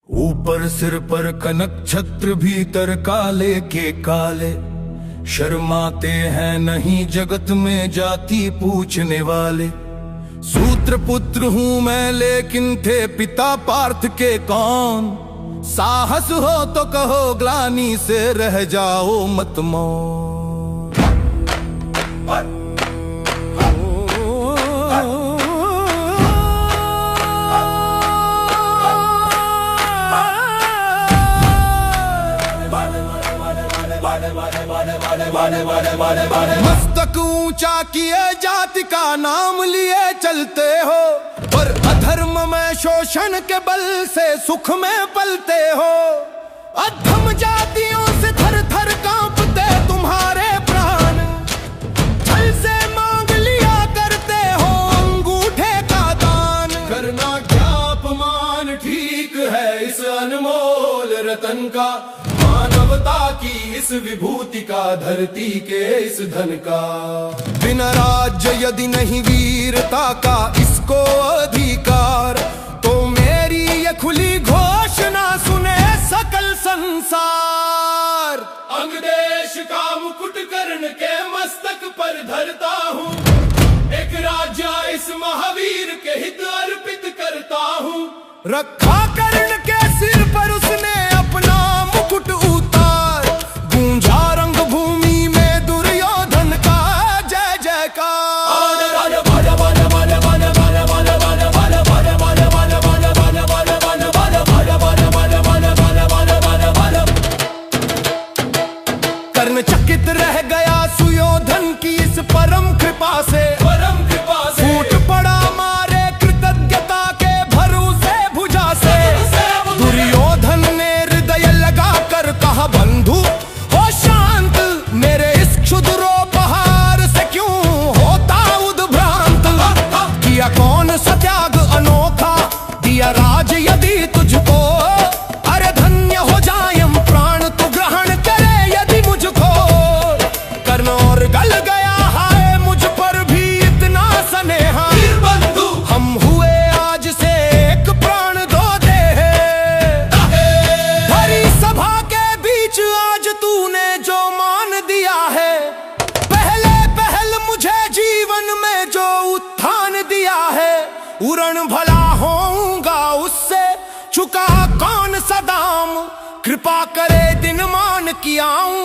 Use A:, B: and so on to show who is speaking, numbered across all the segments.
A: ऊपर सिर पर कनक छत्र, भीतर काले के काले। शर्माते हैं नहीं जगत में जाति पूछने वाले। सूत्र पुत्र हूँ मैं लेकिन थे पिता पार्थ के कौन। साहस हो तो कहो ग्लानि से रह जाओ मत मौन। मस्तक ऊंचा किए जाति का नाम लिए चलते हो, पर अधर्म में शोषण के बल से सुख में पलते हो। अधम जातियों से थर थर कांपते तुम्हारे प्राण, छल से मांग लिया करते हो अंगूठे का दान। करना क्या अपमान ठीक है इस अनमोल रतन का, मानवता की इस विभूति का, धरती के इस धन का। बिना राज्य यदि नहीं वीरता का इसको अधिकार, तो मेरी ये खुली घोषणा सुने सकल संसार। अंग देश का मुकुट कर्ण के मस्तक पर धरता हूँ, एक राज्य इस महावीर के हित अर्पित करता हूँ। रखा कर्ण के सिर पर उसने अपना मुकुट उतार, गूंजा रंग भूमि में दुर्योधन का जय जयकार। कर्ण चकित रह गया सुयोधन की इस परम कृपा से, फूट पड़ा मारे कृतज्ञता के भरोसे भुजा से। दुर्योधन ने हृदय लगा कर कहा बंधु हो शांत, मेरे इस क्षुद्रोपहार से क्यों होता उद्भ्रांत। किया कौन सा त्याग अनोखा, दिया राज यदि तुझको, अरे धन्य हो जाए हम प्राण तू ग्रहण करे यदि मुझको। कर्ण और गल गया हाय मुझ पर भी इतना स्नेहा, हम हुए आज से एक प्राण दो दे। भरी सभा के बीच आज तूने जो मान दिया है, पहले पहल मुझे जीवन में जो उत्थान दिया है। उरण भला होऊंगा उससे चुका कौन सा दाम, कृपा करे दिन मान कियाऊं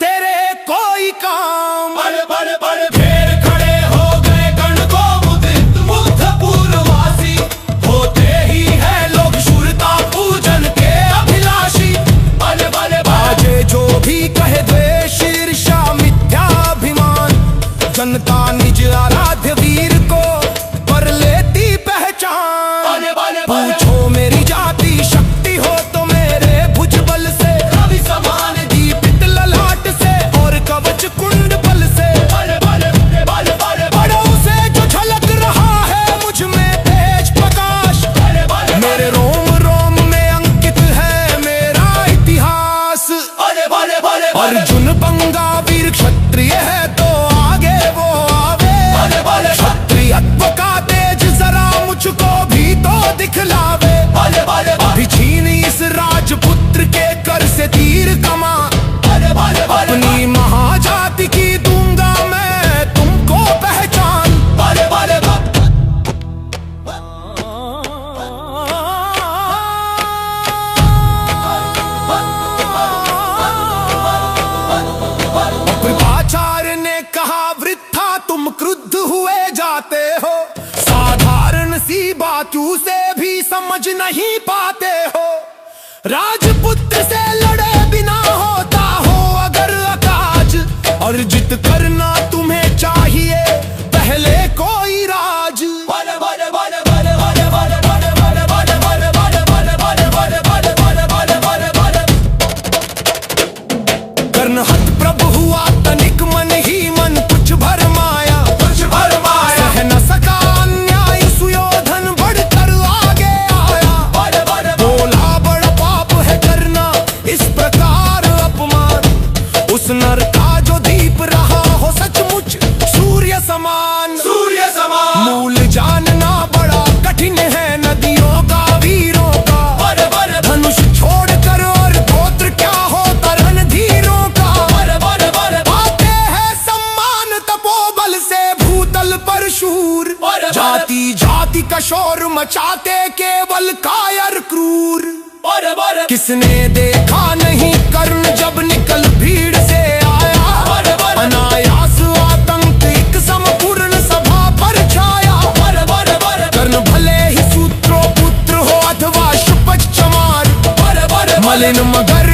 A: तेरे कोई काम। बड़े बड़े बड़े फेर खड़े हो गए कर्ण को मुदित मुग्ध पूर्ववासी, होते ही है लोग शूरता पूजन के अभिलाषी। बड़े बड़े बाजे जो भी कहे द्वेष ईर्ष्या मिथ्याभिमान, जनता निज आराध्य वीर को पर लेती पहचान। पूछो मेरी जाति शक्ति हो तो मेरे भुजबल से, कवि समान दीपित ललाट से और कवच कुंड बल से। बड़ों से जो झलक रहा है मुझ में तेज प्रकाश, मेरे रोम रोम में अंकित है मेरा इतिहास। अर्जुन बंगा वीर क्षत्रिय है तो आगे वो आवे, क्षत्रियत्व का तेज जरा मुझको भी तो दिखलावे। अभी छीन इस राजपुत्र के कर से तीर कमा, अपनी महाजाति की दूंगा मैं तुमको पहचान। कृपाचार्य ने कहा वृथा तुम क्रुद्ध हुए जाते हो, साधारण सी बातों से भी समझ नहीं पाते हो। राजपुत्र से लड़े बिना होता हो अगर अकाज, अर्जित करना तुम्हें चाहिए पहले कोई राज। कर्ण हत प्रभु हुआ तनिक मन ही मन कुछ भर माया, सह न सका अन्याय सुयोधन बढ़कर आगे आया। बोला बड़ा पाप है करना इस प्रकार अपमान, उस नर का जो दीप रहा हो सचमुच मचाते केवल कायर क्रूर। किसने देखा नहीं कर्ण जब निकल भीड़ से आया, अनायास आतंक एक संपूर्ण सभा पर छाया। कर्ण भले ही सूत्रो पुत्र हो अथवा शुपच चमार, मलिन मगर